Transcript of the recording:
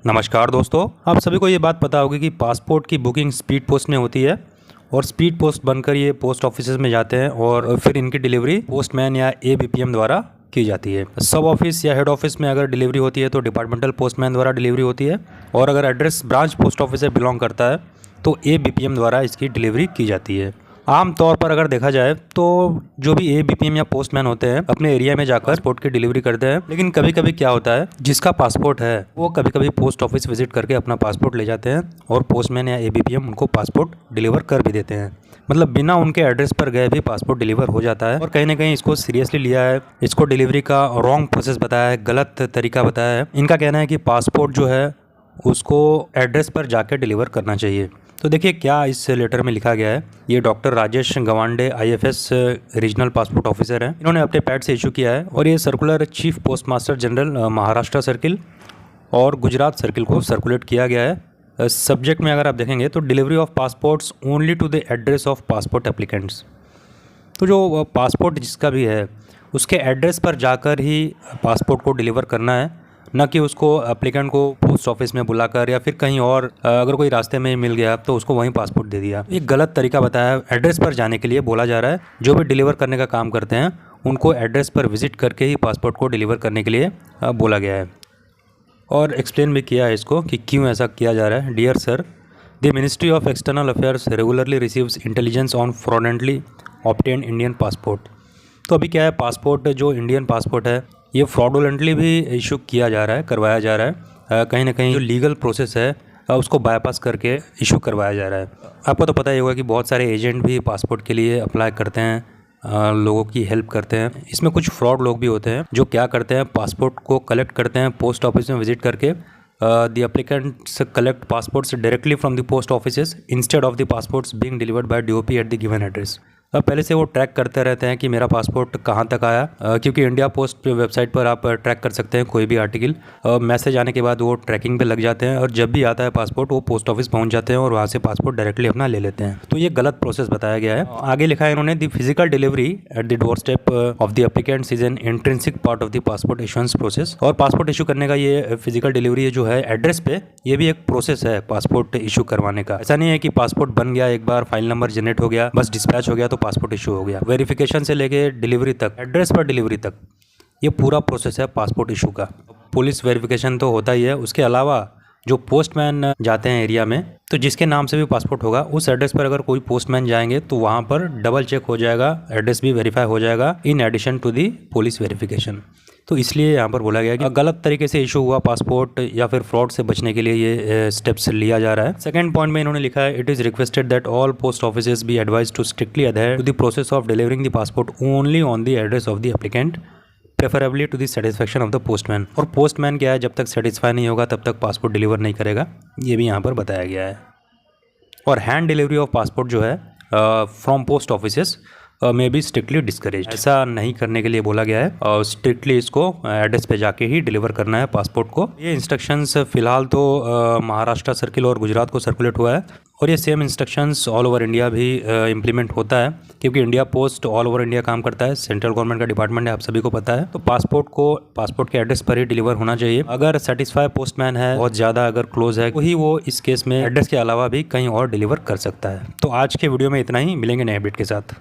नमस्कार दोस्तों, आप सभी को ये बात पता होगी कि पासपोर्ट की बुकिंग स्पीड पोस्ट में होती है और स्पीड पोस्ट बनकर ये पोस्ट ऑफिसेज में जाते हैं और फिर इनकी डिलीवरी पोस्टमैन या एबीपीएम द्वारा की जाती है। सब ऑफिस या हेड ऑफिस में अगर डिलीवरी होती है तो डिपार्टमेंटल पोस्टमैन द्वारा डिलीवरी होती है और अगर एड्रेस ब्रांच पोस्ट ऑफिस से बिलोंग करता है तो एबीपीएम द्वारा इसकी डिलीवरी की जाती है। आम तौर पर अगर देखा जाए तो जो भी एबीपीएम या पोस्टमैन होते हैं अपने एरिया में जाकर पासपोर्ट की डिलीवरी करते हैं, लेकिन कभी कभी क्या होता है जिसका पासपोर्ट है वो कभी कभी पोस्ट ऑफिस विजिट करके अपना पासपोर्ट ले जाते हैं और पोस्टमैन या एबीपीएम उनको पासपोर्ट डिलीवर कर भी देते हैं। मतलब बिना उनके एड्रेस पर गए भी पासपोर्ट डिलीवर हो जाता है और कहीं ना कहीं इसको सीरियसली लिया है, इसको डिलीवरी का रॉन्ग प्रोसेस बताया है, गलत तरीका बताया है। इनका कहना है कि पासपोर्ट जो है उसको एड्रेस पर जाकर डिलीवर करना चाहिए। तो देखिए क्या इस लेटर में लिखा गया है। ये doctor Rajesh Gawande IFS regional passport officer हैं। इन्होंने अपने पैड से इशू किया है और ये circular chief post master general Maharashtra circle और गुजरात सर्किल को सर्कुलेट किया गया है। सब्जेक्ट में अगर आप देखेंगे तो delivery of passports only to the address of passport applicants. तो जो पासपोर्ट जिसका भी है उसके एड्रेस पर जाकर ही पासपोर्ट को डिलीवर करना है, न कि उसको एप्लीकेंट को पोस्ट ऑफिस में बुलाकर या फिर कहीं और अगर कोई रास्ते में मिल गया तो उसको वहीं पासपोर्ट दे दिया। एक गलत तरीका बताया है। एड्रेस पर जाने के लिए बोला जा रहा है। जो भी डिलीवर करने का काम करते हैं उनको एड्रेस पर विजिट करके ही पासपोर्ट को डिलीवर करने के लिए बोला गया है और एक्सप्लेन भी किया है इसको कि क्यों ऐसा किया जा रहा है। Dear sir, the ministry of external affairs regularly receives intelligence on fraudulently obtain Indian passport. तो अभी क्या है, पासपोर्ट जो इंडियन पासपोर्ट है ये फ्रॉडुलेंटली भी इशू किया जा रहा है, करवाया जा रहा है। कहीं ना कहीं जो लीगल प्रोसेस है उसको बाईपास करके इशू करवाया जा रहा है। आपको तो पता ही होगा कि बहुत सारे एजेंट भी पासपोर्ट के लिए अप्लाई करते हैं, लोगों की हेल्प करते हैं। इसमें कुछ फ्रॉड लोग भी होते हैं जो क्या करते हैं, पासपोर्ट को कलेक्ट करते हैं पोस्ट ऑफिस में विजिट करके। The applicants collect passports directly from the post offices instead of the passports being delivered by DOP at the given address. अब पहले से वो ट्रैक करते रहते हैं कि मेरा पासपोर्ट कहाँ तक आया, क्योंकि इंडिया पोस्ट वेबसाइट पर आप ट्रैक कर सकते हैं कोई भी आर्टिकल। मैसेज आने के बाद वो ट्रैकिंग पे लग जाते हैं और जब भी आता है पासपोर्ट वो पोस्ट ऑफिस पहुंच जाते हैं और वहाँ से पासपोर्ट डायरेक्टली अपना ले लेते हैं। तो ये गलत प्रोसेस बताया गया है। आगे लिखा है इन्होंने, the physical delivery at the door step of the applicants is an intrinsic part of the passport issuance process. और पासपोर्ट इशू करने का ये फिजिकल डिलीवरी जो है एड्रेस पे, ये भी एक प्रोसेस है पासपोर्ट इशू करवाने का। ऐसा नहीं है कि पासपोर्ट बन गया, एक बार फाइल नंबर जनरेट हो गया, बस डिस्पैच हो गया तो पासपोर्ट इशू हो गया। वेरिफिकेशन से लेके डिलीवरी तक, एड्रेस पर डिलीवरी तक, ये पूरा प्रोसेस है पासपोर्ट इशू का। पुलिस वेरिफिकेशन तो होता ही है, उसके अलावा जो पोस्टमैन जाते हैं एरिया में, तो जिसके नाम से भी पासपोर्ट होगा उस एड्रेस पर अगर कोई पोस्टमैन जाएंगे तो वहाँ पर डबल चेक हो जाएगा, एड्रेस भी वेरीफाई हो जाएगा in addition to the police verification. तो इसलिए यहाँ पर बोला गया कि गलत तरीके से इशू हुआ पासपोर्ट या फिर फ्रॉड से बचने के लिए ये स्टेप्स लिया जा रहा है। सेकंड पॉइंट में इन्होंने लिखा है, it is requested that all post offices be advise to strictly adhere to the process of delivering the passport only on the address of the applicant, preferably to the satisfaction of the postman. और postman क्या है, जब तक satisfy नहीं होगा तब तक passport deliver नहीं करेगा, ये भी यहाँ पर बताया गया है। और हैंड डिलीवरी ऑफ पासपोर्ट जो है फ्रॉम पोस्ट ऑफिसेस में भी स्ट्रिक्टली डिस्करेज। ऐसा नहीं करने के लिए बोला गया है और स्ट्रिक्टली इसको एड्रेस पे जाके ही डिलीवर करना है पासपोर्ट को। ये इंस्ट्रक्शंस फिलहाल तो महाराष्ट्र सर्किल और गुजरात को सर्कुलेट हुआ है और ये same instructions all over India भी इम्प्लीमेंट होता है, क्योंकि India post all over India काम करता है, सेंट्रल गवर्नमेंट का डिपार्टमेंट है, आप सभी को पता है। तो पासपोर्ट को पासपोर्ट के एड्रेस पर ही डिलीवर होना चाहिए। अगर सेटिस्फाई पोस्टमैन है, बहुत ज़्यादा अगर क्लोज है, वही वो इस केस में एड्रेस के अलावा भी कहीं और डिलीवर कर सकता है। तो आज के वीडियो में इतना ही, मिलेंगे नए अपडेट के साथ।